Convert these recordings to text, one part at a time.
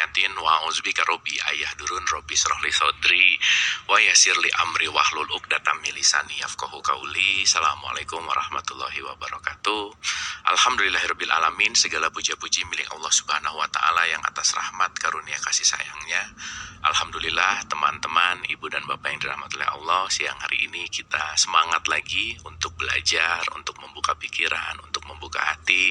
sayyi'atin wa a'udzubika rabbi ayahdurun rabbi shrah li sadri wa yassir li amri wahlul 'uqdatam min lisani yafqahu qauli. Assalamualaikum warahmatullahi wabarakatuh. Alhamdulillahirabbil alamin, segala puja-puji milik Allah Subhanahu wa taala yang atas rahmat karunia kasih sayangnya. Alhamdulillah teman-teman, ibu dan bapak yang dirahmati oleh Allah, siang hari ini kita semangat lagi untuk belajar, untuk membuka pikiran, untuk membuka hati.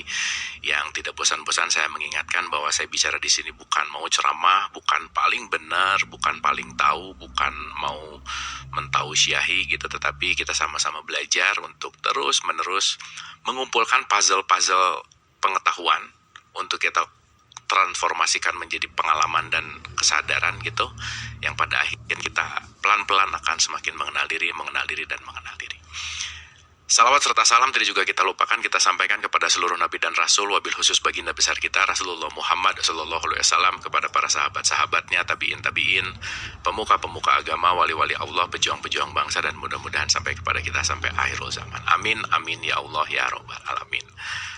Yang tidak bosan-bosan saya mengingatkan bahwa saya bicara di sini bukan mau ceramah, bukan paling benar, bukan paling tahu, bukan mau mentausiahi gitu, tetapi kita sama-sama belajar untuk terus-menerus mengumpulkan puzzle-puzzle pengetahuan untuk kita transformasikan menjadi pengalaman dan kesadaran gitu, yang pada akhirnya kita pelan-pelan akan semakin mengenal diri dan mengenal diri. Salawat serta salam tidak juga kita lupakan, kita sampaikan kepada seluruh nabi dan rasul, wabil khusus baginda besar kita Rasulullah Muhammad sallallahu alaihi wasallam, kepada para sahabat-sahabatnya, tabi'in, pemuka-pemuka agama, wali-wali Allah, pejuang-pejuang bangsa, dan mudah-mudahan sampai kepada kita sampai akhirul zaman. Amin, amin ya Allah ya Rabbal alamin.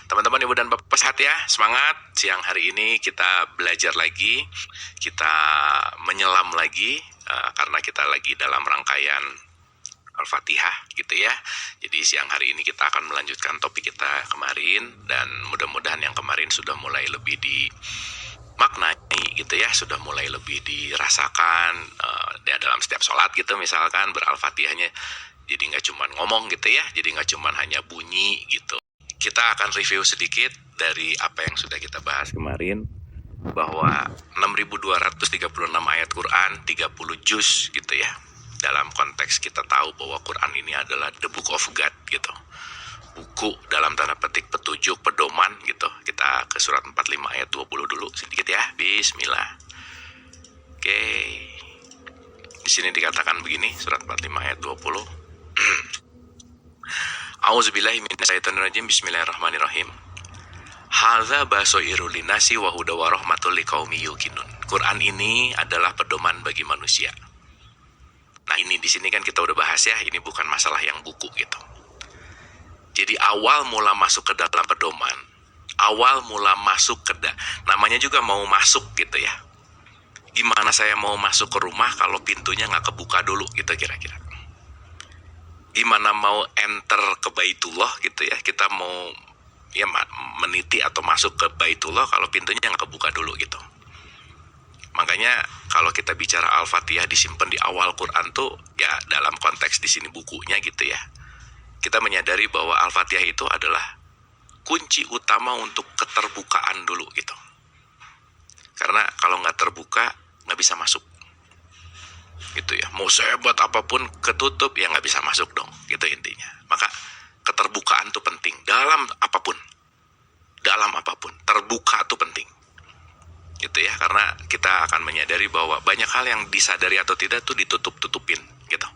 Teman-teman, ibu dan bapak sehat ya, semangat. Siang hari ini kita belajar lagi, kita menyelam lagi, karena kita lagi dalam rangkaian Al-Fatihah gitu ya. Jadi siang hari ini kita akan melanjutkan topik kita kemarin, dan mudah-mudahan yang kemarin sudah mulai lebih dimaknai gitu ya, sudah mulai lebih dirasakan dalam setiap sholat gitu, misalkan ber-Al-Fatihahnya jadi nggak cuma ngomong gitu ya, jadi nggak cuma hanya bunyi gitu. Kita akan review sedikit dari apa yang sudah kita bahas kemarin, bahwa 6.236 ayat Quran, 30 juz gitu ya. Dalam konteks kita tahu bahwa Quran ini adalah the book of God gitu, buku dalam tanda petik petunjuk, pedoman gitu. Kita ke surat 45 ayat 20 dulu sedikit ya. Bismillah. Oke. Di sini dikatakan begini, surat 45 ayat 20. A'udzubillahi minasyaitonirrajim. Bismillahirrahmanirrahim. Hadza basairul linasi wa huda wa rahmatul liqaumi yuqinun. Quran ini adalah pedoman bagi manusia. Nah, ini di sini kan kita udah bahas ya, ini bukan masalah yang buku gitu. Jadi awal mula masuk ke dalam pedoman, awal mula masuk ke namanya juga mau masuk gitu ya. Gimana saya mau masuk ke rumah kalau pintunya nggak kebuka dulu gitu kira-kira. Gimana mau enter ke Baitullah gitu ya, kita mau ya meniti atau masuk ke Baitullah kalau pintunya nggak kebuka dulu gitu. Makanya kalau kita bicara Al-Fatihah disimpan di awal Quran tuh ya dalam konteks di sini bukunya gitu ya. Kita menyadari bahwa Al-Fatihah itu adalah kunci utama untuk keterbukaan dulu gitu. Karena kalau nggak terbuka nggak bisa masuk. Gitu ya. Mau sehebat apapun ketutup ya nggak bisa masuk dong. Gitu intinya. Maka keterbukaan tuh penting dalam apapun. Dalam apapun terbuka tuh penting. Gitu ya, karena kita akan menyadari bahwa banyak hal yang disadari atau tidak tuh ditutup-tutupin gitu.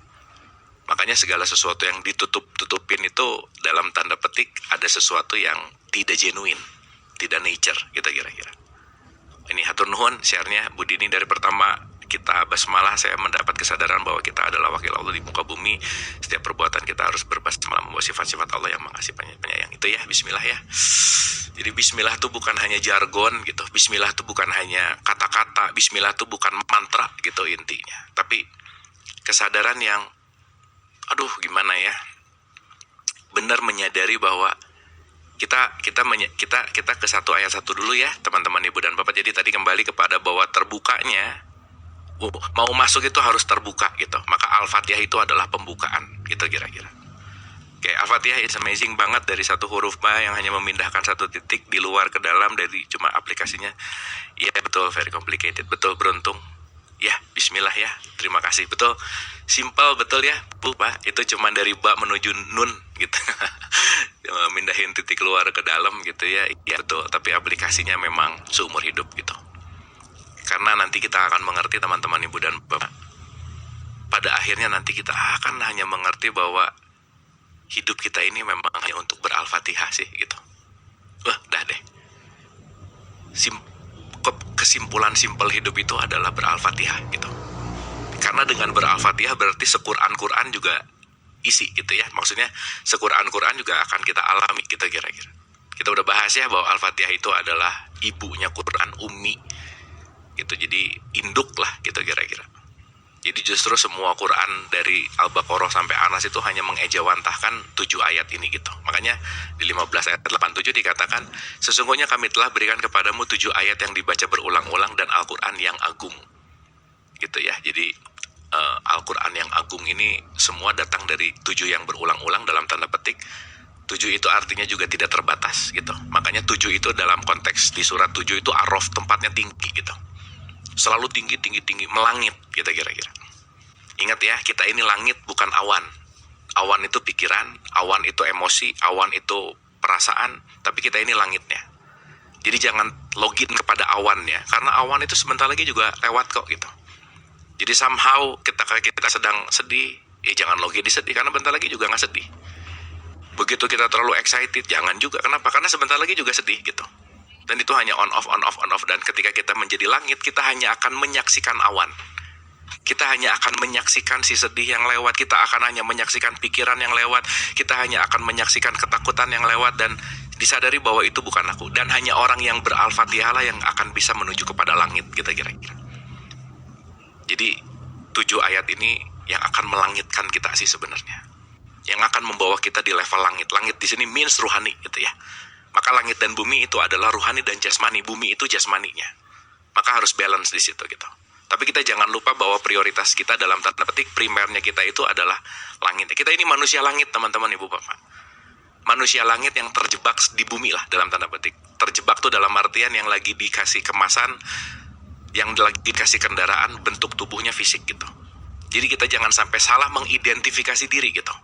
Makanya segala sesuatu yang ditutup-tutupin itu dalam tanda petik ada sesuatu yang tidak genuine, tidak nature gitu kira-kira. Ini hatur nuhun share-nya Bu Dini, dari pertama kita basmalah saya mendapat kesadaran bahwa kita adalah wakil Allah di muka bumi. Setiap perbuatan kita harus berbasmalah membawa sifat-sifat Allah yang mengasihi penyayang. Itu ya, bismillah ya. Jadi bismillah itu bukan hanya jargon gitu. Bismillah itu bukan hanya kata-kata. Bismillah itu bukan mantra gitu intinya. Tapi kesadaran yang gimana ya? Benar menyadari bahwa kita ke satu ayat satu dulu ya, teman-teman ibu dan bapak. Jadi tadi kembali kepada bahwa terbukanya mau masuk itu harus terbuka gitu. Maka Al-Fatihah itu adalah pembukaan gitu kira-kira. Oke, Al-Fatihah is amazing banget, dari satu huruf ba yang hanya memindahkan satu titik di luar ke dalam dari cuma aplikasinya. Iya betul, very complicated, betul, beruntung. Ya, bismillah ya, terima kasih, betul. Simple betul ya, Bu, Pak. Itu cuma dari ba menuju nun gitu. Mindahin titik luar ke dalam gitu ya. Iya betul, tapi aplikasinya memang seumur hidup gitu. Karena nanti kita akan mengerti teman-teman ibu dan bapak. Pada akhirnya nanti kita akan hanya mengerti bahwa hidup kita ini memang hanya untuk ber-Al-Fatihah sih gitu. Dah deh. Kesimpulan simpel hidup itu adalah ber-Al-Fatihah gitu. Karena dengan ber-Al-Fatihah berarti se-Quran juga isi gitu ya. Maksudnya se-Quran juga akan kita alami gitu kira-kira. Kita udah bahas ya bahwa Al-Fatihah itu adalah ibunya Quran, ummi. gitu. Jadi induk lah gitu kira-kira. Jadi justru semua Quran dari Al-Baqarah sampai Anas itu hanya mengejawantahkan 7 ayat ini gitu. Makanya di 15 ayat 87 dikatakan, sesungguhnya kami telah berikan kepadamu 7 ayat yang dibaca berulang-ulang dan Al-Quran yang agung. Gitu ya. Jadi Al-Quran yang agung ini semua datang dari 7 yang berulang-ulang dalam tanda petik. 7 itu artinya juga tidak terbatas gitu. Makanya 7 itu dalam konteks di surat 7 itu araf, tempatnya tinggi gitu. Selalu tinggi, melangit gitu kira-kira. Ingat ya, kita ini langit bukan awan. Awan itu pikiran, awan itu emosi, awan itu perasaan, tapi kita ini langitnya. Jadi jangan login kepada awannya, karena awan itu sebentar lagi juga lewat kok gitu. Jadi somehow kita sedang sedih, ya jangan login di sedih, karena bentar lagi juga nggak sedih. Begitu kita terlalu excited, jangan juga. Kenapa? Karena sebentar lagi juga sedih gitu. Dan itu hanya on off. Dan ketika kita menjadi langit, kita hanya akan menyaksikan awan. Kita hanya akan menyaksikan si sedih yang lewat. Kita akan hanya menyaksikan pikiran yang lewat. Kita hanya akan menyaksikan ketakutan yang lewat. Dan disadari bahwa itu bukan aku. Dan hanya orang yang ber-Al-Fatihah lah yang akan bisa menuju kepada langit. Kita kira-kira. Jadi 7 ayat ini yang akan melangitkan kita sih sebenarnya. Yang akan membawa kita di level langit. Langit di sini means ruhani gitu ya. Maka langit dan bumi itu adalah ruhani dan jasmani. Bumi itu jasmaninya. Maka harus balance di situ gitu. Tapi kita jangan lupa bahwa prioritas kita dalam tanda petik primernya kita itu adalah langit. Kita ini manusia langit, teman-teman, ibu bapak. Manusia langit yang terjebak di bumi lah dalam tanda petik. Terjebak tuh dalam artian yang lagi dikasih kemasan, yang lagi dikasih kendaraan, bentuk tubuhnya fisik gitu. Jadi kita jangan sampai salah mengidentifikasi diri gitu.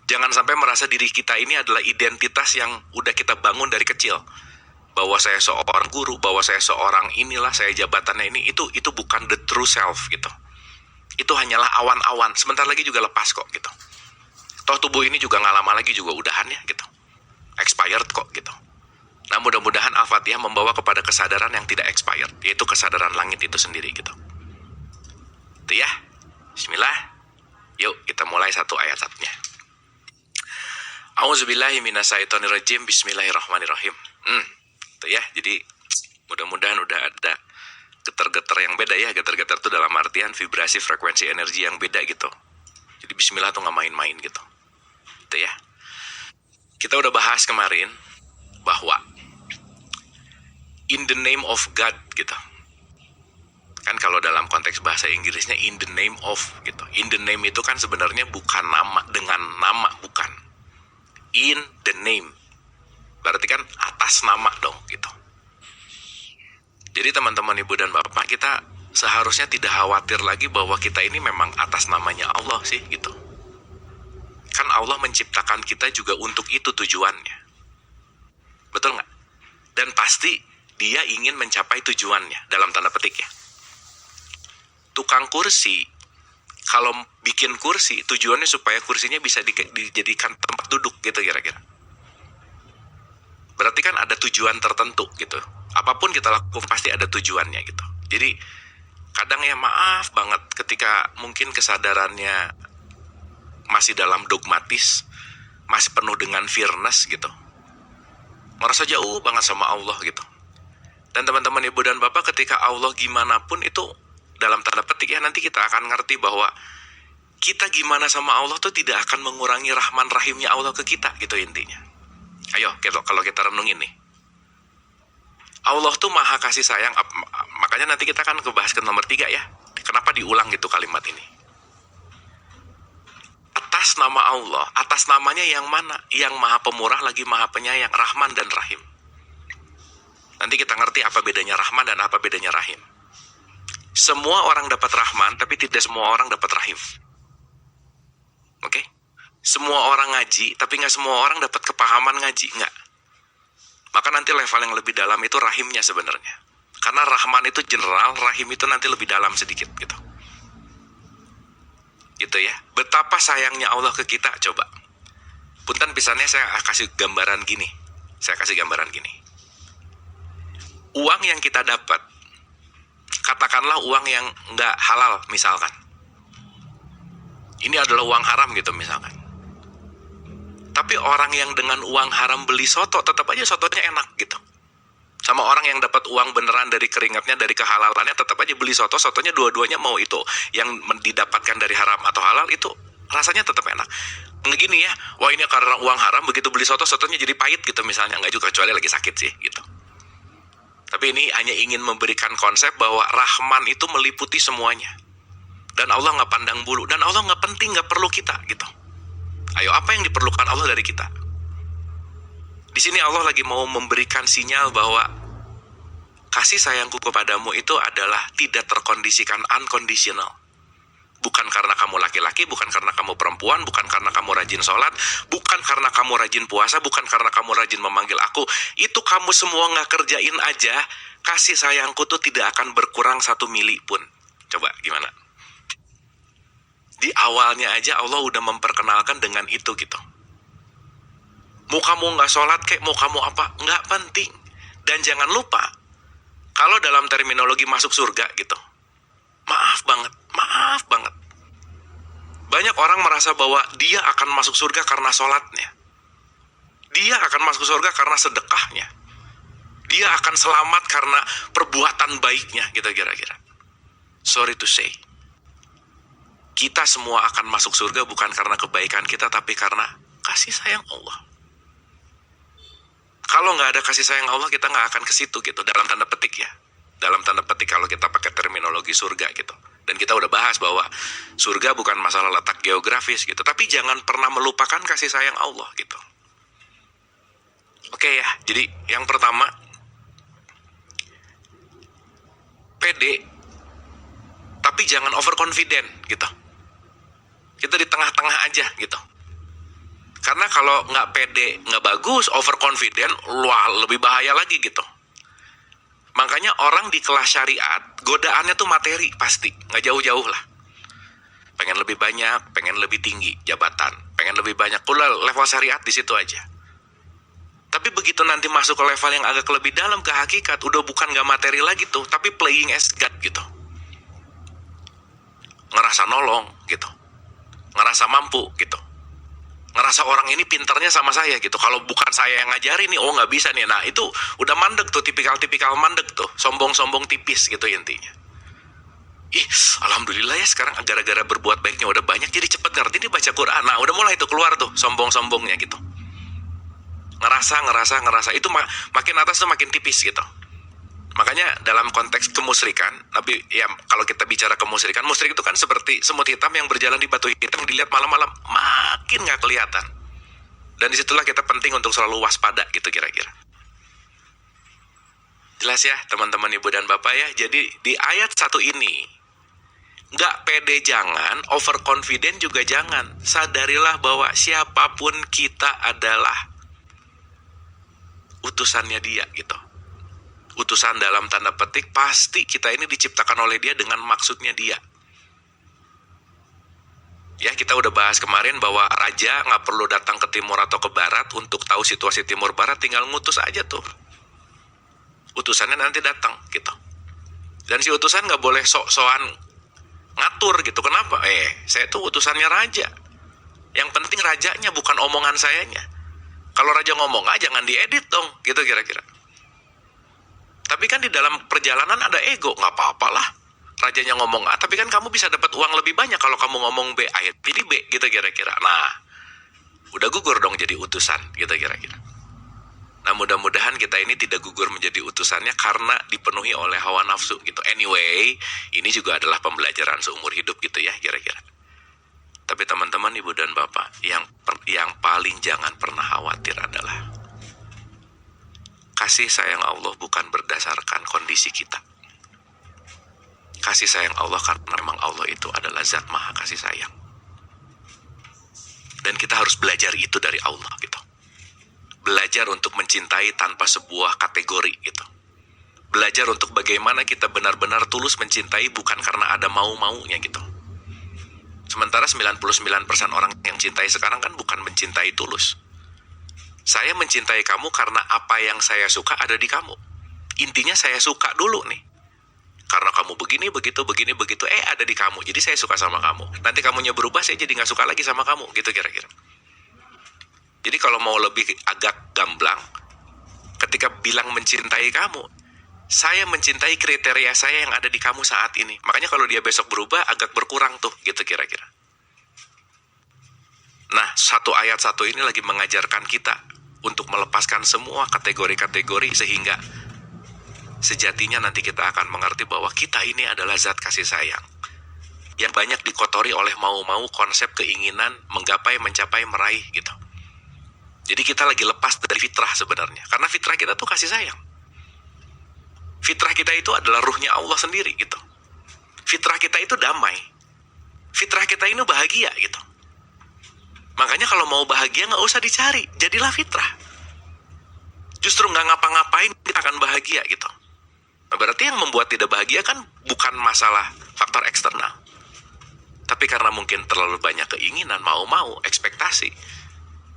Jangan sampai merasa diri kita ini adalah identitas yang udah kita bangun dari kecil. Bahwa saya seorang guru, bahwa saya seorang inilah, saya jabatannya ini, itu bukan the true self gitu. Itu hanyalah awan-awan, sebentar lagi juga lepas kok gitu. Toh tubuh ini juga gak lama lagi juga udahan ya gitu. Expired kok gitu. Nah mudah-mudahan Al-Fatihah membawa kepada kesadaran yang tidak expired, yaitu kesadaran langit itu sendiri gitu. Itu ya. Bismillah. Yuk kita mulai satu ayat satunya. A'udzubillahi minasyaitonirrajim. Bismillahirrahmanirrahim. Itu ya. Jadi mudah-mudahan udah ada getar-getar yang beda ya. Getar-getar itu dalam artian vibrasi frekuensi energi yang beda gitu. Jadi bismillah tuh gak main-main gitu. Itu ya. Kita udah bahas kemarin bahwa in the name of God gitu. Kan kalau dalam konteks bahasa Inggrisnya in the name of gitu. In the name itu kan sebenarnya bukan nama dengan nama, bukan. In the name. Berarti kan atas nama dong gitu. Jadi teman-teman ibu dan bapak, kita seharusnya tidak khawatir lagi bahwa kita ini memang atas namanya Allah sih gitu. Kan Allah menciptakan kita juga untuk itu tujuannya. Betul nggak? Dan pasti dia ingin mencapai tujuannya dalam tanda petik ya. Tukang kursi kalau bikin kursi tujuannya supaya kursinya bisa dijadikan tempat duduk gitu kira-kira. Berarti kan ada tujuan tertentu gitu. Apapun kita lakukan pasti ada tujuannya gitu. Jadi kadang ya maaf banget ketika mungkin kesadarannya masih dalam dogmatis, masih penuh dengan fearness gitu. Merasa jauh banget sama Allah gitu. Dan teman-teman ibu dan bapak, ketika Allah gimana pun itu dalam tanda petik ya, nanti kita akan ngerti bahwa kita gimana sama Allah tuh tidak akan mengurangi rahman rahimnya Allah ke kita gitu intinya. Ayo kalau kita renungin nih, Allah tuh maha kasih sayang. Makanya nanti kita akan kebahas ke nomor 3 ya. Kenapa diulang gitu kalimat ini? Atas nama Allah, atas namanya yang mana? Yang maha pemurah lagi maha penyayang, Rahman dan Rahim. Nanti kita ngerti apa bedanya Rahman dan apa bedanya Rahim. Semua orang dapat Rahman, tapi tidak semua orang dapat Rahim. Oke? Semua orang ngaji, tapi nggak semua orang dapat kepahaman ngaji, nggak. Maka nanti level yang lebih dalam itu rahimnya sebenarnya. Karena Rahman itu general, Rahim itu nanti lebih dalam sedikit gitu. Gitu ya. Betapa sayangnya Allah ke kita, coba. Punten pisannya saya kasih gambaran gini. Uang yang kita dapat, katakanlah uang yang nggak halal misalkan. Ini adalah uang haram gitu misalkan. Tapi orang yang dengan uang haram beli soto, tetap aja sotonya enak gitu. Sama orang yang dapat uang beneran dari keringatnya, dari kehalalannya, tetap aja beli soto, sotonya dua-duanya mau itu yang didapatkan dari haram atau halal, itu rasanya tetap enak. Nggak gini ya, wah ini karena uang haram, begitu beli soto, sotonya jadi pahit gitu misalnya. Nggak juga, kecuali lagi sakit sih gitu. Tapi ini hanya ingin memberikan konsep bahwa Rahman itu meliputi semuanya. Dan Allah nggak pandang bulu. Dan Allah nggak penting, nggak perlu kita gitu. Ayo, apa yang diperlukan Allah dari kita? Di sini Allah lagi mau memberikan sinyal bahwa kasih sayangku kepadamu itu adalah tidak terkondisikan, unconditional. Bukan karena kamu laki-laki, bukan karena kamu perempuan, bukan karena kamu rajin sholat, bukan karena kamu rajin puasa, bukan karena kamu rajin memanggil aku. Itu kamu semua nggak kerjain aja, kasih sayangku tuh tidak akan berkurang 1 mili pun. Coba gimana? Di awalnya aja Allah udah memperkenalkan dengan itu gitu. Mau kamu nggak sholat kek, mau kamu apa, nggak penting. Dan jangan lupa, kalau dalam terminologi masuk surga gitu, maaf banget. Banyak orang merasa bahwa dia akan masuk surga karena sholatnya. Dia akan masuk surga karena sedekahnya. Dia akan selamat karena perbuatan baiknya gitu kira-kira. Sorry to say, kita semua akan masuk surga bukan karena kebaikan kita, tapi karena kasih sayang Allah. Kalau nggak ada kasih sayang Allah, kita nggak akan ke situ gitu, dalam tanda petik ya. Dalam tanda petik kalau kita pakai terminologi surga gitu. Dan kita udah bahas bahwa surga bukan masalah letak geografis gitu, tapi jangan pernah melupakan kasih sayang Allah gitu. Oke ya, jadi yang pertama, pede, tapi jangan overconfident gitu. Kita di tengah-tengah aja gitu. Karena kalau nggak pede, nggak bagus, overconfident, wah lebih bahaya lagi gitu. Makanya orang di kelas syariat, godaannya tuh materi pasti, nggak jauh-jauh lah. Pengen lebih banyak, pengen lebih tinggi jabatan, pengen lebih banyak pula level syariat di situ aja. Tapi begitu nanti masuk ke level yang agak lebih dalam ke hakikat, udah bukan nggak materi lagi tuh, tapi playing as God gitu. Ngerasa nolong gitu, ngerasa mampu gitu. Ngerasa orang ini pinternya sama saya gitu. Kalau bukan saya yang ngajarin nih, oh nggak bisa nih. Nah itu udah mandek tuh, tipikal-tipikal mandek tuh, sombong-sombong tipis gitu intinya. Ih, alhamdulillah ya sekarang gara-gara berbuat baiknya udah banyak, jadi cepet ngerti nih baca Quran. Nah udah mulai tuh keluar tuh sombong-sombongnya gitu. Ngerasa itu makin atas tuh makin tipis gitu. Makanya dalam konteks kemusyrikan, tapi ya kalau kita bicara kemusyrikan, musyrik itu kan seperti semut hitam yang berjalan di batu hitam, dilihat malam-malam makin nggak kelihatan. Dan disitulah kita penting untuk selalu waspada gitu kira-kira. Jelas ya teman-teman ibu dan bapak ya. Jadi di ayat 1 ini, nggak pede jangan, overconfident juga jangan. Sadarilah bahwa siapapun kita adalah utusannya dia gitu. Utusan dalam tanda petik, pasti kita ini diciptakan oleh dia dengan maksudnya dia. Ya, kita udah bahas kemarin bahwa raja nggak perlu datang ke timur atau ke barat untuk tahu situasi timur barat, tinggal ngutus aja tuh. Utusannya nanti datang gitu. Dan si utusan nggak boleh sok-sokan ngatur gitu. Kenapa? Saya tuh utusannya raja. Yang penting rajanya, bukan omongan sayanya. Kalau raja ngomong aja, jangan diedit dong, gitu kira-kira. Tapi kan di dalam perjalanan ada ego, nggak apa-apalah. Rajanya ngomong A, tapi kan kamu bisa dapat uang lebih banyak kalau kamu ngomong B, ayat pilih B, gitu kira-kira. Nah, udah gugur dong jadi utusan, gitu kira-kira. Nah, mudah-mudahan kita ini tidak gugur menjadi utusannya karena dipenuhi oleh hawa nafsu, gitu. Anyway, ini juga adalah pembelajaran seumur hidup, gitu ya, kira-kira. Tapi teman-teman, ibu dan bapak, yang paling jangan pernah khawatir adalah kasih sayang Allah bukan berdasarkan kondisi kita. Kasih sayang Allah karena memang Allah itu adalah zat maha kasih sayang. Dan kita harus belajar itu dari Allah gitu. Belajar untuk mencintai tanpa sebuah kategori gitu. Belajar untuk bagaimana kita benar-benar tulus mencintai bukan karena ada mau-maunya gitu. Sementara 99% orang yang cintai sekarang kan bukan mencintai tulus. Saya mencintai kamu karena apa yang saya suka ada di kamu. Intinya saya suka dulu nih. Karena kamu begini, begitu, ada di kamu. Jadi saya suka sama kamu. Nanti kamunya berubah, saya jadi gak suka lagi sama kamu. Gitu kira-kira. Jadi kalau mau lebih agak gamblang, ketika bilang mencintai kamu, saya mencintai kriteria saya yang ada di kamu saat ini. Makanya kalau dia besok berubah agak berkurang tuh, gitu kira-kira. Nah, ayat 1 ini lagi mengajarkan kita untuk melepaskan semua kategori-kategori sehingga sejatinya nanti kita akan mengerti bahwa kita ini adalah zat kasih sayang yang banyak dikotori oleh mau-mau, konsep, keinginan, menggapai, mencapai, meraih gitu. Jadi kita lagi lepas dari fitrah sebenarnya. Karena fitrah kita tuh kasih sayang. Fitrah kita itu adalah ruhnya Allah sendiri gitu. Fitrah kita itu damai. Fitrah kita ini bahagia gitu. Makanya kalau mau bahagia gak usah dicari, jadilah fitrah. Justru gak ngapa-ngapain kita akan bahagia gitu. Nah, berarti yang membuat tidak bahagia kan bukan masalah faktor eksternal. Tapi karena mungkin terlalu banyak keinginan, mau-mau, ekspektasi.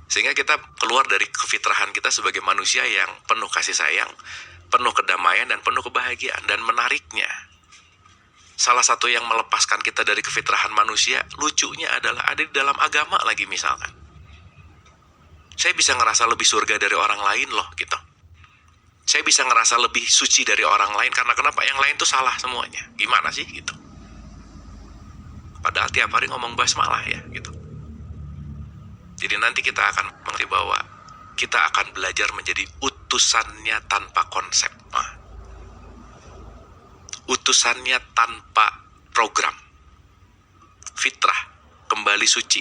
Sehingga kita keluar dari kefitrahan kita sebagai manusia yang penuh kasih sayang, penuh kedamaian, dan penuh kebahagiaan. Dan menariknya, salah satu yang melepaskan kita dari kefitrahan manusia, lucunya adalah ada di dalam agama lagi misalkan. Saya bisa ngerasa lebih surga dari orang lain loh gitu. Saya bisa ngerasa lebih suci dari orang lain karena kenapa? Yang lain tuh salah semuanya. Gimana sih gitu? Padahal tiap hari ngomong basmalah ya gitu. Jadi nanti kita akan mengerti bahwa kita akan belajar menjadi utusannya tanpa konsep. Utusannya tanpa program. Fitrah, kembali suci.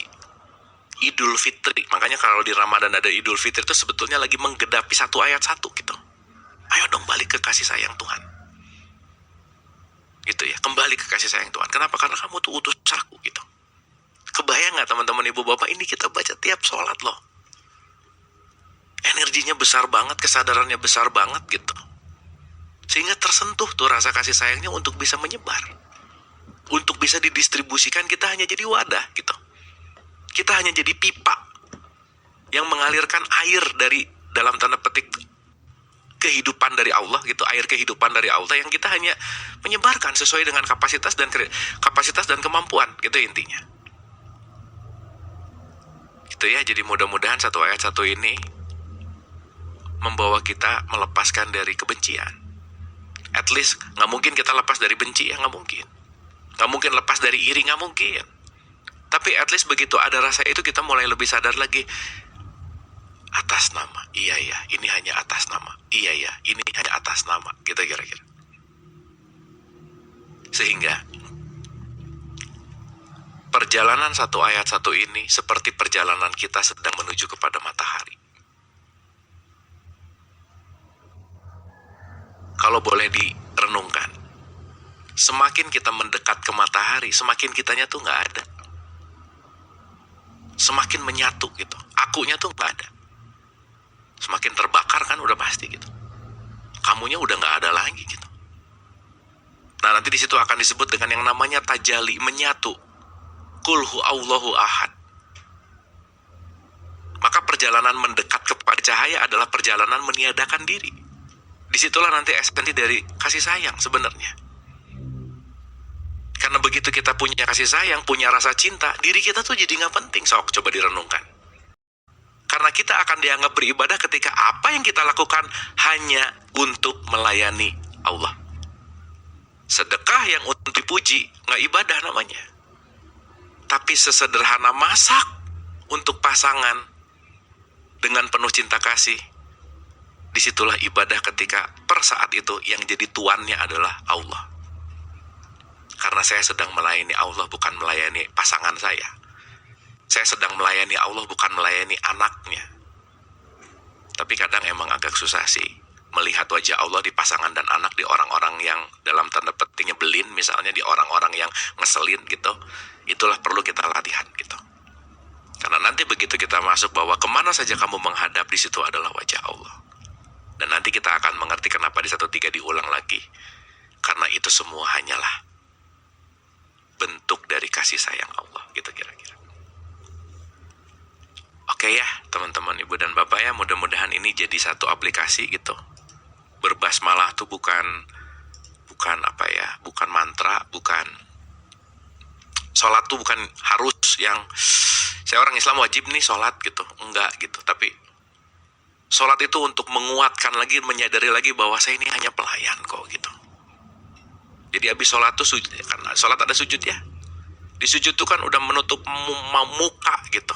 Idul Fitri. Makanya kalau di Ramadan ada Idul Fitri itu sebetulnya lagi menggedapi ayat 1 gitu. Ayo dong balik ke kasih sayang Tuhan. Gitu ya, kembali ke kasih sayang Tuhan. Kenapa? Karena kamu tuh utus aku gitu. Kebayang gak teman-teman ibu bapak, ini kita baca tiap sholat loh. Energinya besar banget, kesadarannya besar banget gitu. Sehingga tersentuh tuh rasa kasih sayangnya untuk bisa menyebar. Untuk bisa didistribusikan, kita hanya jadi wadah gitu. Kita hanya jadi pipa yang mengalirkan air dari dalam tanda petik kehidupan dari Allah gitu, air kehidupan dari Allah yang kita hanya menyebarkan sesuai dengan kapasitas dan kemampuan gitu intinya. Gitu ya, jadi mudah-mudahan ayat 1 ini membawa kita melepaskan dari kebencian. At least nggak mungkin kita lepas dari benci ya, nggak mungkin. Nggak mungkin lepas dari iri, nggak mungkin. Tapi at least begitu ada rasa itu kita mulai lebih sadar lagi. Atas nama, iya ya, ini hanya atas nama, iya ya, ini hanya atas nama, gitu kira-kira. Sehingga perjalanan ayat 1 ini seperti perjalanan kita sedang menuju kepada matahari. Kalau boleh direnungkan, semakin kita mendekat ke matahari, semakin kitanya tuh nggak ada. Semakin menyatu gitu, akunya tuh nggak ada. Semakin terbakar kan udah pasti gitu. Kamunya udah nggak ada lagi gitu. Nah nanti di situ akan disebut dengan yang namanya tajali, menyatu. Kulhu Allahu ahad. Maka perjalanan mendekat kepada cahaya adalah perjalanan meniadakan diri. Disitulah nanti esensi dari kasih sayang sebenarnya. Karena begitu kita punya kasih sayang, punya rasa cinta, diri kita tuh jadi nggak penting. Sok coba direnungkan. Karena kita akan dianggap beribadah ketika apa yang kita lakukan hanya untuk melayani Allah. Sedekah yang untuk dipuji, nggak ibadah namanya. Tapi sesederhana masak untuk pasangan dengan penuh cinta kasih, disitulah ibadah ketika per saat itu yang jadi tuannya adalah Allah. Karena saya sedang melayani Allah, bukan melayani pasangan saya. Saya sedang melayani Allah, bukan melayani anaknya. Tapi kadang emang agak susah sih melihat wajah Allah di pasangan dan anak, di orang-orang yang dalam tanda petik nyebelin, misalnya di orang-orang yang ngeselin gitu. Itulah perlu kita latihan gitu. Karena nanti begitu kita masuk bahwa kemana saja kamu menghadap, di situ adalah wajah Allah. Dan nanti kita akan mengerti kenapa di 1:3 diulang lagi. Karena itu semua hanyalah bentuk dari kasih sayang Allah gitu kira-kira. Oke ya teman-teman ibu dan bapak ya, mudah-mudahan ini jadi satu aplikasi gitu. Berbasmalah tuh bukan apa ya, bukan mantra, bukan sholat tuh bukan harus yang saya orang Islam wajib nih sholat gitu, enggak gitu. Tapi Sholat itu untuk menguatkan lagi, menyadari lagi bahwa saya ini hanya pelayan kok gitu. Jadi habis sholat tuh sujud, karena sholat ada sujud ya. Di sujud tuh kan udah menutup muka gitu.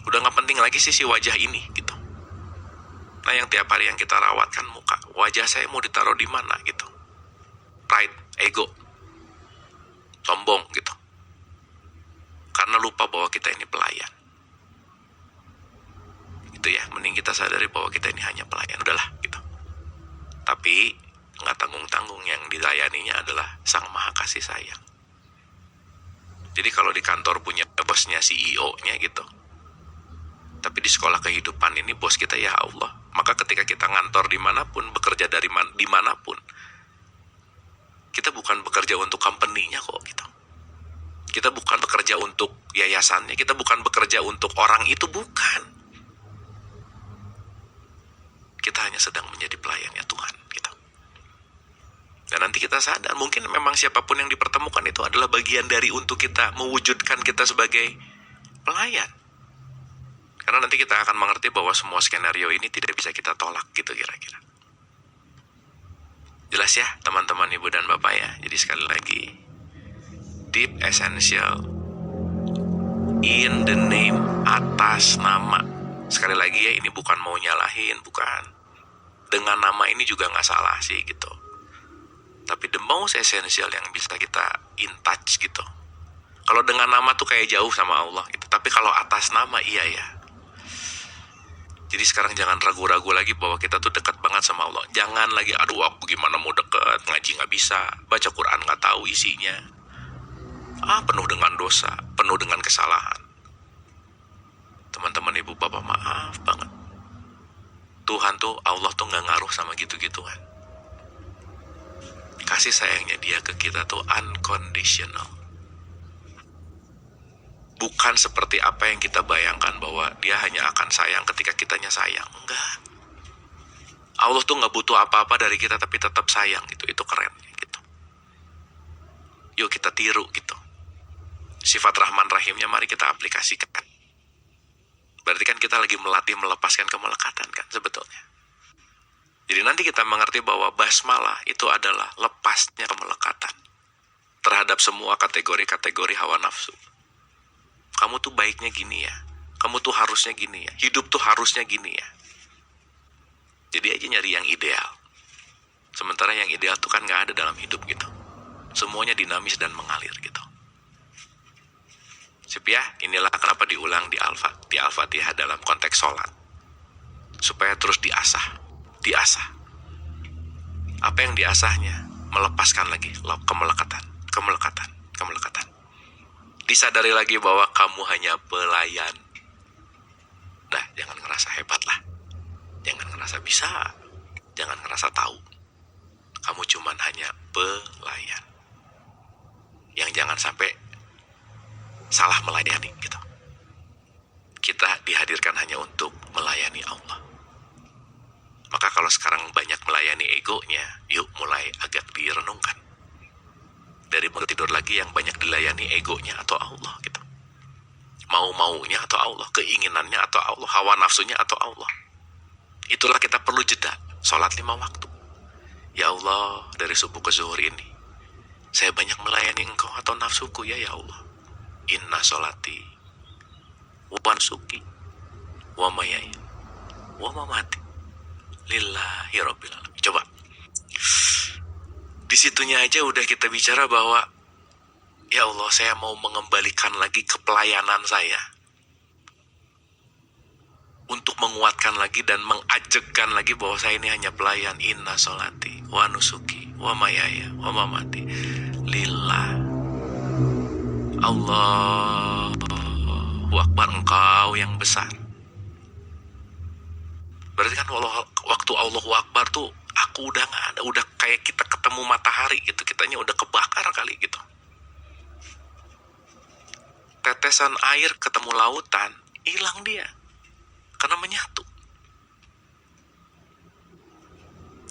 Udah gak penting lagi sisi wajah ini gitu. Nah yang tiap hari yang kita rawat kan muka. Wajah saya mau ditaruh di mana gitu. Pride, ego, sombong gitu. Karena lupa bahwa kita ini pelayan. Itu ya, mending kita sadari bahwa kita ini hanya pelayan. Udahlah gitu. Tapi gak tanggung-tanggung, yang dilayaninya adalah Sang Maha Kasih Sayang. Jadi kalau di kantor punya bosnya CEO-nya gitu, tapi di sekolah kehidupan ini bos kita ya Allah. Maka ketika kita ngantor dimanapun, bekerja dari dimanapun, kita bukan bekerja untuk company-nya kok gitu. Kita bukan bekerja untuk yayasannya, kita bukan bekerja untuk orang itu, bukan. Kita hanya sedang menjadi pelayannya Tuhan gitu. Dan nanti kita sadar, mungkin memang siapapun yang dipertemukan itu adalah bagian dari untuk kita mewujudkan kita sebagai pelayan. Karena nanti kita akan mengerti bahwa semua skenario ini tidak bisa kita tolak gitu kira-kira. Jelas ya teman-teman, ibu dan bapak ya. Jadi sekali lagi, deep essential in the name, atas nama. Sekali lagi ya, ini bukan mau nyalahin, bukan. Dengan nama ini juga gak salah sih gitu. Tapi the most essential yang bisa kita in touch gitu. Kalau dengan nama tuh kayak jauh sama Allah gitu. Tapi kalau atas nama iya ya. Jadi sekarang jangan ragu-ragu lagi bahwa kita tuh dekat banget sama Allah. Jangan lagi, aduh aku gimana mau dekat, ngaji gak bisa, baca Quran gak tahu isinya. Penuh dengan dosa, penuh dengan kesalahan. Teman-teman ibu bapak, maaf banget. Tuhan tuh, Allah tuh gak ngaruh sama gitu-gituan. Kasih sayangnya dia ke kita tuh unconditional. Bukan seperti apa yang kita bayangkan bahwa dia hanya akan sayang ketika kitanya sayang. Enggak. Allah tuh gak butuh apa-apa dari kita tapi tetap sayang gitu. Itu keren gitu. Yuk kita tiru gitu. Sifat Rahman Rahimnya mari kita aplikasikan. Berarti kan kita lagi melatih melepaskan kemelekatan kan sebetulnya. Jadi nanti kita mengerti bahwa basmalah itu adalah lepasnya kemelekatan terhadap semua kategori-kategori hawa nafsu. Kamu tuh baiknya gini ya, kamu tuh harusnya gini ya, hidup tuh harusnya gini ya. Jadi aja nyari yang ideal. Sementara yang ideal tuh kan gak ada dalam hidup gitu. Semuanya dinamis dan mengalir gitu. Sip ya, inilah kenapa diulang di Al-Fatihah dalam konteks sholat. Supaya terus diasah. Apa yang diasahnya? Melepaskan lagi kemelekatan. Disadari lagi bahwa kamu hanya pelayan. Nah, jangan ngerasa hebat lah. Jangan ngerasa bisa. Jangan ngerasa tahu. Kamu cuman hanya pelayan. Yang jangan sampai salah melayani gitu. Kita dihadirkan hanya untuk melayani Allah. Maka kalau sekarang banyak melayani egonya, yuk mulai agak direnungkan. Dari bangun tidur lagi yang banyak dilayani egonya atau Allah gitu. Mau-maunya atau Allah, keinginannya atau Allah, hawa nafsunya atau Allah. Itulah kita perlu jeda, sholat 5 waktu. Ya Allah, dari subuh ke zuhur ini, saya banyak melayani Engkau atau nafsuku ya Allah. Inna sholati, wa nusuki, wa mayaya, wa mamati, lillahi rabbil alamin. Coba. Di situnya aja udah kita bicara bahwa ya Allah, saya mau mengembalikan lagi kepelayanan saya. Untuk menguatkan lagi dan mengajegkan lagi bahwa saya ini hanya pelayan. Inna sholati wa nusuki wa mayaya wa mamati lillah. Allahu Akbar, Engkau yang besar. Berarti kan waktu Allahu Akbar tuh aku udah gak ada, udah kayak kita ketemu matahari gitu, kitanya udah kebakar kali gitu. Tetesan air ketemu lautan, hilang dia karena menyatu.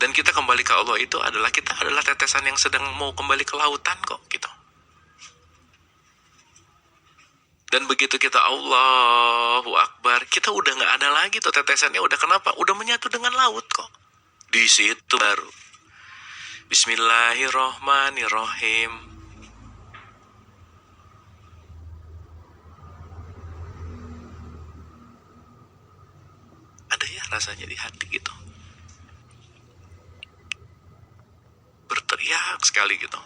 Dan kita kembali ke Allah itu adalah kita adalah tetesan yang sedang mau kembali ke lautan kok gitu. Dan begitu kita Allahu Akbar, kita udah nggak ada lagi tuh tetesannya. Udah kenapa? Udah menyatu dengan laut kok. Di situ baru Bismillahirrohmanirrohim. Ada ya rasanya di hati gitu. Berteriak sekali gitu.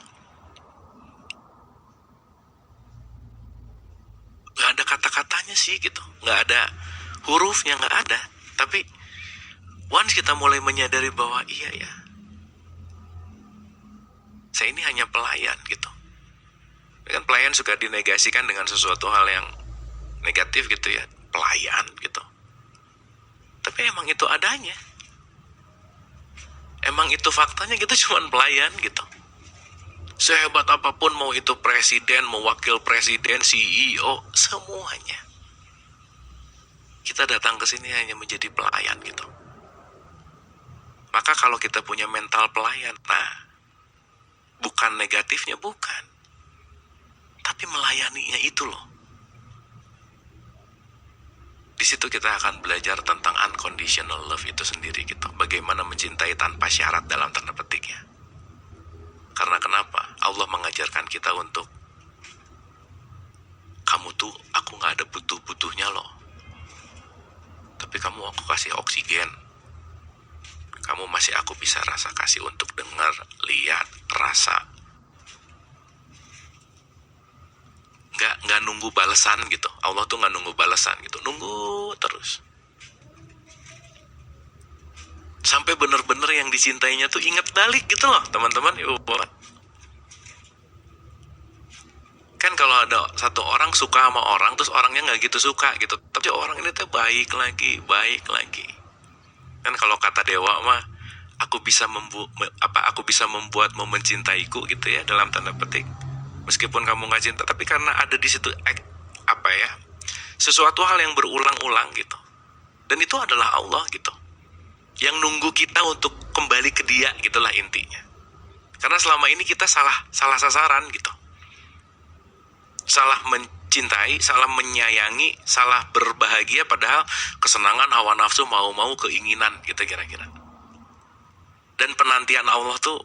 Gak ada kata-katanya sih gitu. Gak ada hurufnya, gak ada. Tapi once kita mulai menyadari bahwa iya ya, saya ini hanya pelayan gitu. Kan pelayan suka dinegasikan dengan sesuatu hal yang negatif gitu ya. Pelayan gitu. Tapi emang itu adanya. Emang itu faktanya, kita cuma pelayan gitu. Sehebat apapun, mau itu presiden, mau wakil presiden, CEO, semuanya. Kita datang ke sini hanya menjadi pelayan gitu. Maka kalau kita punya mental pelayan, nah, bukan negatifnya, bukan. Tapi melayaninya itu loh. Di situ kita akan belajar tentang unconditional love itu sendiri gitu. Bagaimana mencintai tanpa syarat dalam tanda petik ya. Karena kenapa? Allah mengajarkan kita untuk kamu tuh aku gak ada butuh-butuhnya loh. Tapi kamu aku kasih oksigen. Kamu masih aku bisa rasa kasih untuk dengar, lihat, rasa. Gak nunggu balasan gitu. Allah tuh gak nunggu balasan gitu. Nunggu terus. Sampai bener-bener yang dicintainya tuh ingat balik gitu loh teman-teman. Kan kalau ada satu orang suka sama orang, terus orangnya gak gitu suka gitu, tapi orang ini tuh baik lagi. Kan kalau kata Dewa mah, aku bisa membuatmu mencintaiku gitu ya, dalam tanda petik. Meskipun kamu gak cinta, tapi karena ada di situ sesuatu hal yang berulang-ulang gitu. Dan itu adalah Allah gitu, yang nunggu kita untuk kembali ke dia, gitulah intinya. Karena selama ini kita salah sasaran gitu. Salah mencintai, salah menyayangi, salah berbahagia, padahal kesenangan, hawa nafsu, mau-mau, keinginan gitu kira-kira. Dan penantian Allah tuh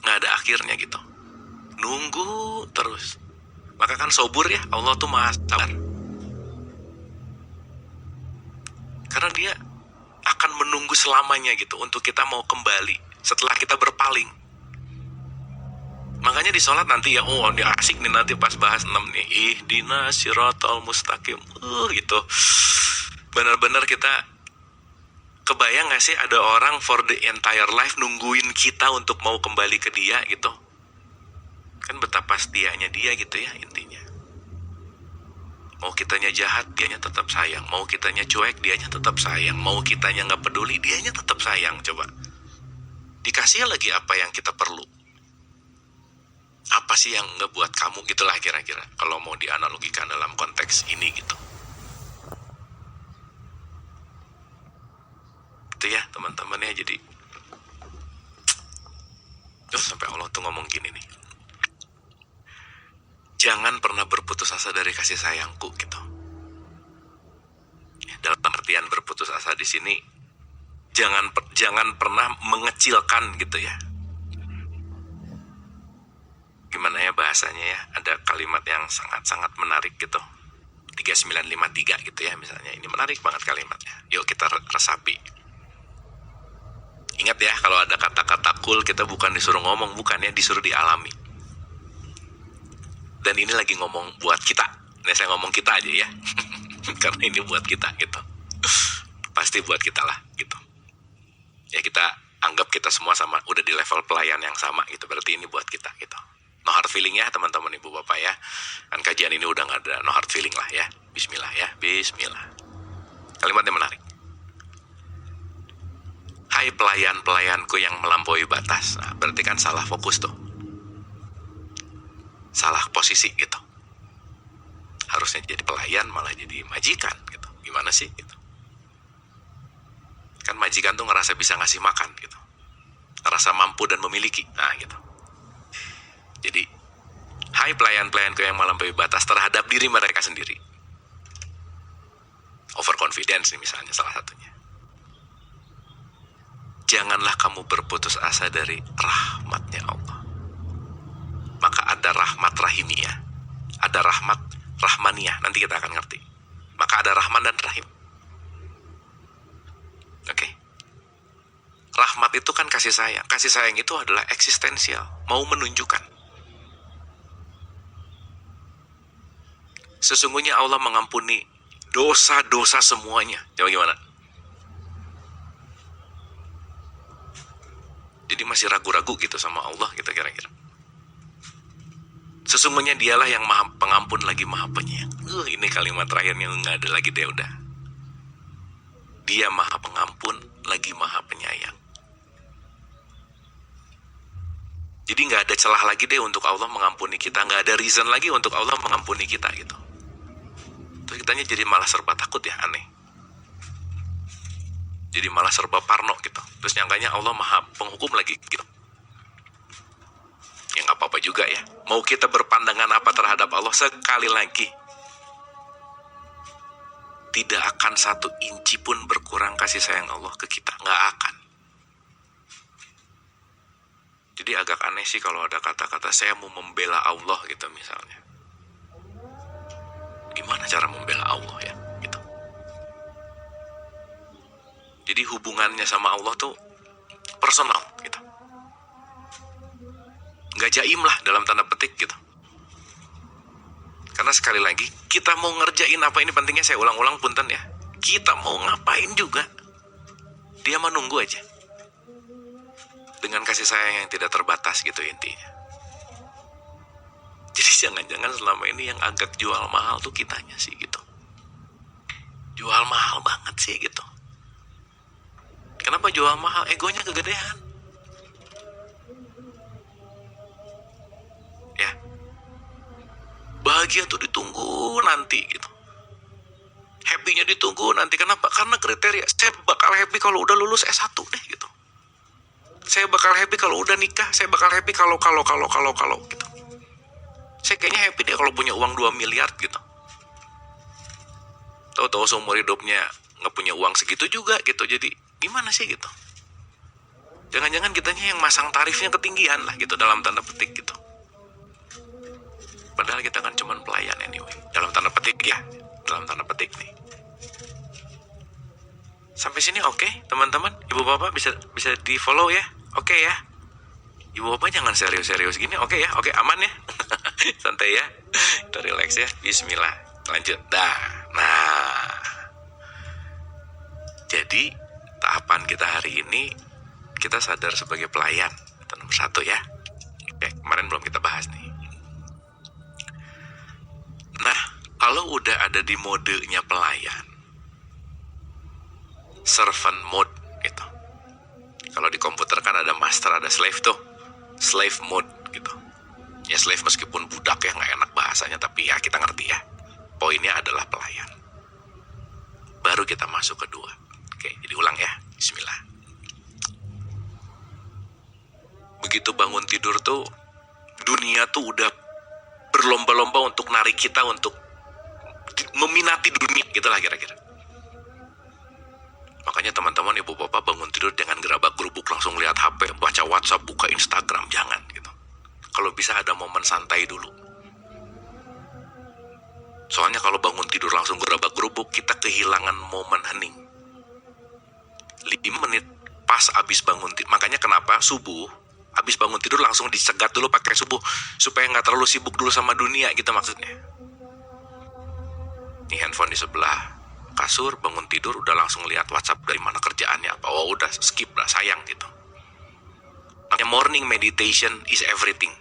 gak ada akhirnya gitu. Nunggu terus. Maka kan sobur ya, Allah tuh maha sabar. Karena dia akan menunggu selamanya gitu untuk kita mau kembali setelah kita berpaling. Makanya di sholat nanti ya, ini asik nih nanti pas bahas 6 nih, ihdinas siratal mustaqim gitu. Benar-benar kita kebayang gak sih ada orang for the entire life nungguin kita untuk mau kembali ke dia gitu. Kan betapa setianya dia gitu ya intinya. Mau kitanya jahat, dianya tetap sayang. Mau kitanya cuek, dianya tetap sayang. Mau kitanya gak peduli, dianya tetap sayang. Coba dikasih lagi apa yang kita perlu. Apa sih yang gak buat kamu, gitulah kira-kira, kalau mau dianalogikan dalam konteks ini gitu. Itu ya teman-teman ya. Jadi sampai Allah tuh ngomong gini nih, jangan pernah berputus asa dari kasih sayangku gitu. Dalam artian berputus asa di sini, jangan pernah mengecilkan gitu ya. Gimana ya bahasanya ya? Ada kalimat yang sangat-sangat menarik gitu. 3953 gitu ya misalnya. Ini menarik banget kalimatnya. Yuk kita resapi. Ingat ya, kalau ada kata-kata cool, kita bukan disuruh ngomong, bukan ya, disuruh dialami. Dan ini lagi ngomong buat kita. Nah, saya ngomong kita aja ya. Karena ini buat kita gitu. Pasti buat kita lah gitu. Ya kita anggap kita semua sama, udah di level pelayan yang sama gitu. Berarti ini buat kita gitu. No hard feeling ya teman-teman ibu bapak ya. Kan kajian ini udah gak ada no hard feeling lah ya. Bismillah ya, bismillah. Kalimatnya menarik. Hai pelayan-pelayanku yang melampaui batas. Nah, berarti kan salah fokus tuh. Salah posisi gitu. Harusnya jadi pelayan malah jadi majikan gitu. Gimana sih gitu. Kan majikan tuh ngerasa bisa ngasih makan gitu. Ngerasa mampu dan memiliki. Nah gitu. Jadi Wahai pelayan-pelayanku yang melampaui batas terhadap diri mereka sendiri. Overconfidence nih misalnya salah satunya. Janganlah kamu berputus asa dari rahmatnya Allah. Maka ada rahmat rahimiyah, ada rahmat rahmaniyah, nanti kita akan ngerti. Maka ada rahman dan rahim. Oke. Rahmat itu kan kasih sayang. Kasih sayang itu adalah eksistensial, mau menunjukkan. Sesungguhnya Allah mengampuni dosa-dosa semuanya. Coba gimana? Jadi masih ragu-ragu gitu sama Allah gitu kira-kira. Sesungguhnya dialah yang maha pengampun lagi maha penyayang. Ini kalimat terakhirnya nggak ada lagi deh udah. Dia maha pengampun lagi maha penyayang. Jadi nggak ada celah lagi deh untuk Allah mengampuni kita. Nggak ada reason lagi untuk Allah mengampuni kita gitu. Terus kitanya jadi malah serba takut ya, aneh. Jadi malah serba parno gitu. Terus nyangkanya Allah maha penghukum lagi gitu. Ya nggak apa-apa juga ya. Mau kita berpandangan apa terhadap Allah, sekali lagi tidak akan satu inci pun berkurang kasih sayang Allah ke kita. Nggak akan. Jadi agak aneh sih kalau ada kata-kata saya mau membela Allah gitu misalnya. Gimana cara membela Allah ya gitu. Jadi hubungannya sama Allah tuh personal gitu. Nggak jaim lah dalam tanda petik gitu. Karena sekali lagi kita mau ngerjain apa, ini pentingnya saya ulang-ulang punten ya. Kita mau ngapain juga, dia menunggu aja. Dengan kasih sayang yang tidak terbatas gitu intinya. Jadi jangan-jangan selama ini yang agak jual mahal tuh kitanya sih gitu. Jual mahal banget sih gitu. Kenapa jual mahal? Egonya kegedean. Ya. Bahagia tuh ditunggu nanti gitu. Happy-nya ditunggu nanti. Kenapa? Karena kriteria saya bakal happy kalau udah lulus S1 deh gitu. Saya bakal happy kalau udah nikah. Saya bakal happy kalau gitu. Saya kayaknya happy deh kalau punya uang 2 miliar gitu. Tahu-tahu seumur hidupnya nggak punya uang segitu juga gitu. Jadi gimana sih gitu? Jangan-jangan kitanya yang masang tarifnya ketinggian lah gitu dalam tanda petik gitu. Padahal kita kan cuman pelayan anyway. Dalam tanda petik ya. Dalam tanda petik nih. Sampai sini oke, teman-teman? Ibu bapak bisa di follow ya? Oke ya? Ibu bapak jangan serius-serius gini. Oke ya? Oke, aman ya? Santai ya? Kita relax ya. Bismillah. Lanjut. Dah. Nah. Jadi, tahapan kita hari ini, kita sadar sebagai pelayan. Itu nomor 1 ya. Oke, kemarin belum kita bahas nih. Nah, kalau udah ada di modenya pelayan, servant mode gitu. Kalau di komputer kan ada master, ada slave tuh. Slave mode gitu. Ya slave meskipun budak ya, nggak enak bahasanya, tapi ya kita ngerti ya. Poinnya adalah pelayan. Baru kita masuk kedua. Oke, jadi ulang ya. Bismillah. Begitu bangun tidur tuh, dunia tuh udah berlomba-lomba untuk narik kita untuk meminati dunia, gitulah kira-kira. Makanya teman-teman, ibu bapak bangun tidur jangan gerabak-gerubuk langsung lihat HP, baca WhatsApp, buka Instagram, jangan gitu. Kalau bisa ada momen santai dulu. Soalnya kalau bangun tidur langsung gerabak-gerubuk, kita kehilangan momen hening. 5 menit pas abis bangun tidur. Makanya kenapa subuh abis bangun tidur langsung dicegat dulu pakai subuh, supaya nggak terlalu sibuk dulu sama dunia gitu maksudnya. Nih handphone di sebelah kasur, bangun tidur udah langsung lihat WhatsApp dari mana kerjaannya apa. Oh udah skip lah, sayang gitu. Makanya morning meditation is everything.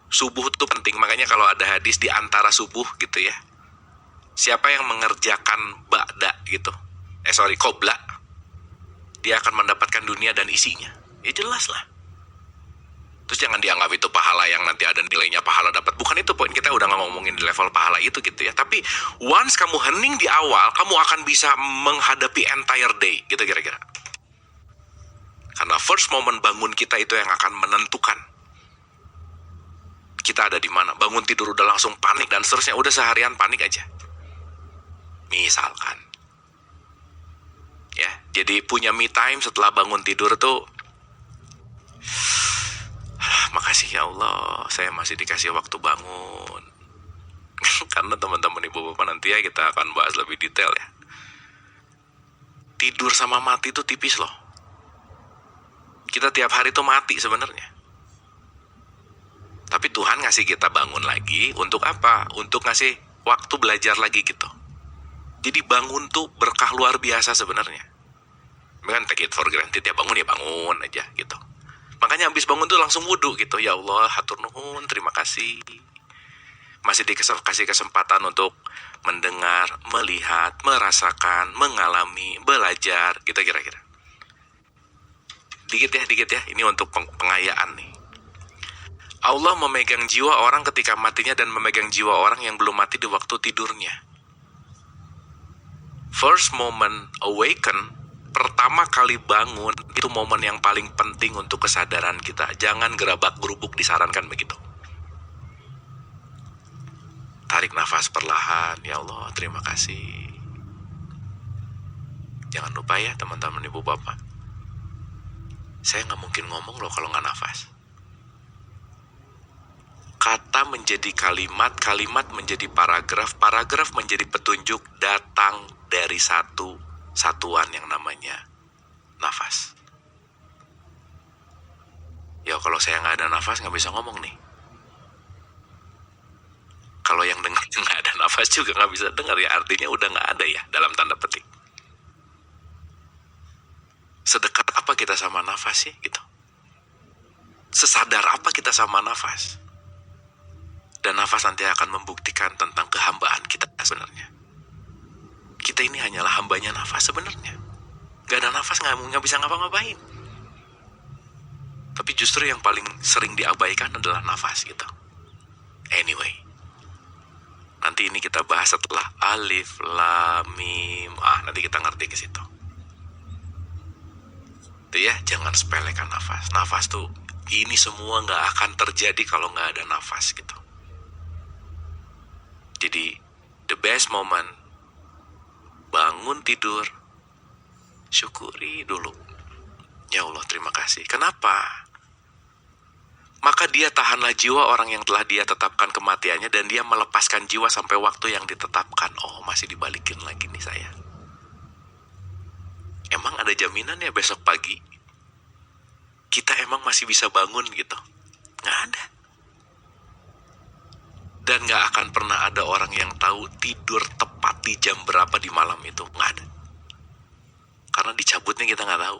Subuh tuh penting, makanya kalau ada hadis di antara subuh gitu ya, siapa yang mengerjakan ba'da gitu, qobla, dia akan mendapatkan dunia dan isinya. Ya jelas lah. Terus jangan dianggap itu pahala yang nanti ada nilainya pahala dapat. Bukan itu poin, kita udah ngomongin di level pahala itu gitu ya. Tapi once kamu hening di awal, kamu akan bisa menghadapi entire day gitu kira-kira. Karena first moment bangun kita itu yang akan menentukan kita ada di mana, bangun tidur udah langsung panik dan seterusnya, udah seharian panik aja. Misalkan, ya, jadi punya me time setelah bangun tidur tuh, makasih ya Allah, saya masih dikasih waktu bangun. Karena teman-teman ibu bapak nanti ya kita akan bahas lebih detail ya. Tidur sama mati itu tipis loh. Kita tiap hari tuh mati sebenarnya. Tapi Tuhan ngasih kita bangun lagi untuk apa? Untuk ngasih waktu belajar lagi gitu. Jadi bangun tuh berkah luar biasa sebenarnya. Kan take it for granted ya, bangun aja gitu. Makanya habis bangun tuh langsung wudhu gitu. Ya Allah, hatur nuhun, terima kasih. Masih dikasih kesempatan untuk mendengar, melihat, merasakan, mengalami, belajar, gitu kira-kira. Dikit ya, ini untuk pengayaan nih. Allah memegang jiwa orang ketika matinya dan memegang jiwa orang yang belum mati di waktu tidurnya. First moment awaken, pertama kali bangun, itu momen yang paling penting untuk kesadaran kita. Jangan gerabak-gerubuk, disarankan begitu. Tarik nafas perlahan, ya Allah, terima kasih. Jangan lupa ya teman-teman ibu bapak, saya nggak mungkin ngomong loh kalau nggak nafas. Kata menjadi kalimat, kalimat menjadi paragraf, paragraf menjadi petunjuk, datang dari satu satuan yang namanya nafas. Ya kalau saya nggak ada nafas nggak bisa ngomong nih. Kalau yang dengar nggak ada nafas juga nggak bisa dengar ya, artinya udah nggak ada ya dalam tanda petik. Sedekat apa kita sama nafas sih gitu? Sesadar apa kita sama nafas? Dan nafas nanti akan membuktikan tentang kehambaan kita sebenarnya. Kita ini hanyalah hambanya nafas sebenarnya. Gak ada nafas nggak bisa ngapa-ngapain. Tapi justru yang paling sering diabaikan adalah nafas gitu. Anyway, nanti ini kita bahas setelah alif, lam, mim. Nanti kita ngerti ke situ. Itu ya, jangan sepelekan nafas. Nafas tuh, ini semua nggak akan terjadi kalau nggak ada nafas gitu. Jadi, the best moment, bangun tidur, syukuri dulu. Ya Allah, terima kasih. Kenapa? Maka dia tahanlah jiwa orang yang telah dia tetapkan kematiannya, dan dia melepaskan jiwa sampai waktu yang ditetapkan. Oh, masih dibalikin lagi nih saya. Emang ada jaminan ya besok pagi kita emang masih bisa bangun gitu? Nggak ada. Dan gak akan pernah ada orang yang tahu tidur tepat di jam berapa di malam itu. Gak ada. Karena dicabutnya kita gak tahu.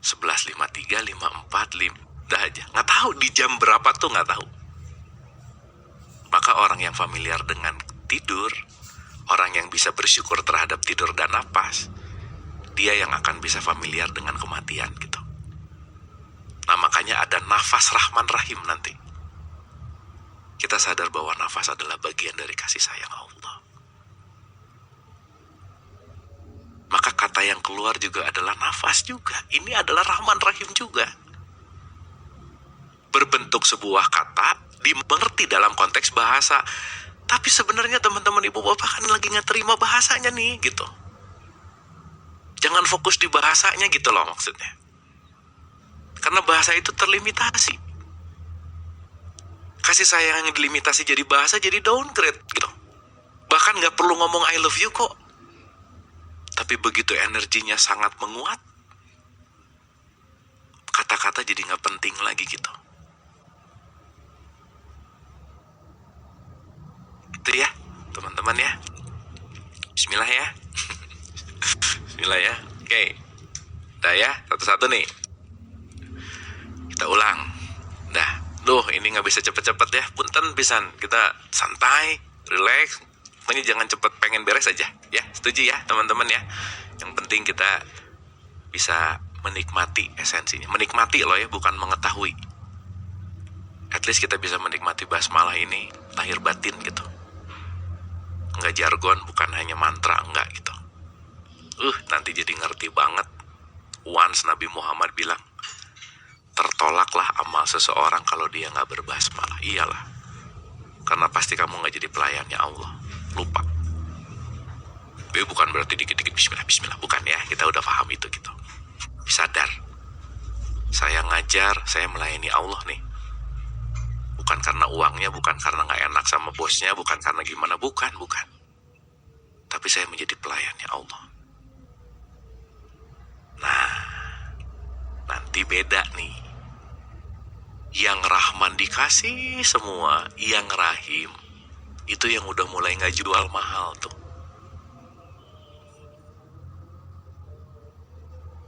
11.53, 54, 5, udah aja. Gak tahu di jam berapa tuh gak tahu. Maka orang yang familiar dengan tidur, orang yang bisa bersyukur terhadap tidur dan napas, dia yang akan bisa familiar dengan kematian gitu. Nah makanya ada nafas Rahman Rahim nanti. Kita sadar bahwa nafas adalah bagian dari kasih sayang Allah. Maka kata yang keluar juga adalah nafas juga. Ini adalah Rahman Rahim juga. Berbentuk sebuah kata, dimengerti dalam konteks bahasa. Tapi sebenarnya teman-teman ibu bapak kan lagi nggak terima bahasanya nih gitu. Jangan fokus di bahasanya gitu loh maksudnya. Karena bahasa itu terlimitasi. Kasih sayang yang dilimitasi jadi bahasa jadi downgrade gitu. Bahkan gak perlu ngomong I love you kok. Tapi begitu energinya sangat menguat, kata-kata jadi gak penting lagi gitu. Itu ya teman-teman ya. Bismillah ya. Bismillah ya. Oke. Udah ya, satu-satu nih. Kita ulang. Dah. Duh, ini nggak bisa cepet-cepet ya. Punten pisan, kita santai, relax. Pokoknya jangan cepet pengen beres aja. Ya, setuju ya teman-teman ya. Yang penting kita bisa menikmati esensinya. Menikmati loh ya, bukan mengetahui. At least kita bisa menikmati basmalah ini lahir batin gitu. Nggak jargon, bukan hanya mantra, enggak gitu. Nanti jadi ngerti banget. Once Nabi Muhammad bilang, tolaklah amal seseorang kalau dia nggak berbasmalah. Iyalah, karena pasti kamu nggak jadi pelayannya Allah. Lupa. Tapi bukan berarti dikit-dikit bismillah, bukan ya. Kita udah paham itu gitu. Sadar, saya ngajar, saya melayani Allah nih. Bukan karena uangnya, bukan karena nggak enak sama bosnya, bukan karena gimana, bukan. Tapi saya menjadi pelayannya Allah. Nah, nanti beda nih. Yang Rahman dikasih semua, yang Rahim itu yang udah mulai nggak jual mahal tuh.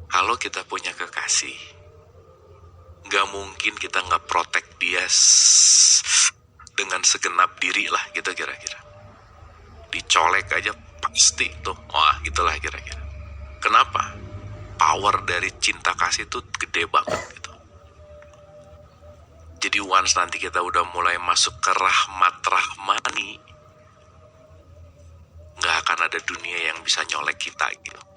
Kalau kita punya kekasih, nggak mungkin kita nggak protek dia dengan segenap diri lah gitu kira-kira. Dicolek aja pasti tuh, wah gitulah kira-kira. Kenapa? Power dari cinta kasih tuh gede banget gitu. Jadi once nanti kita udah mulai masuk ke rahmat rahmani, nggak akan ada dunia yang bisa nyolek kita gitu.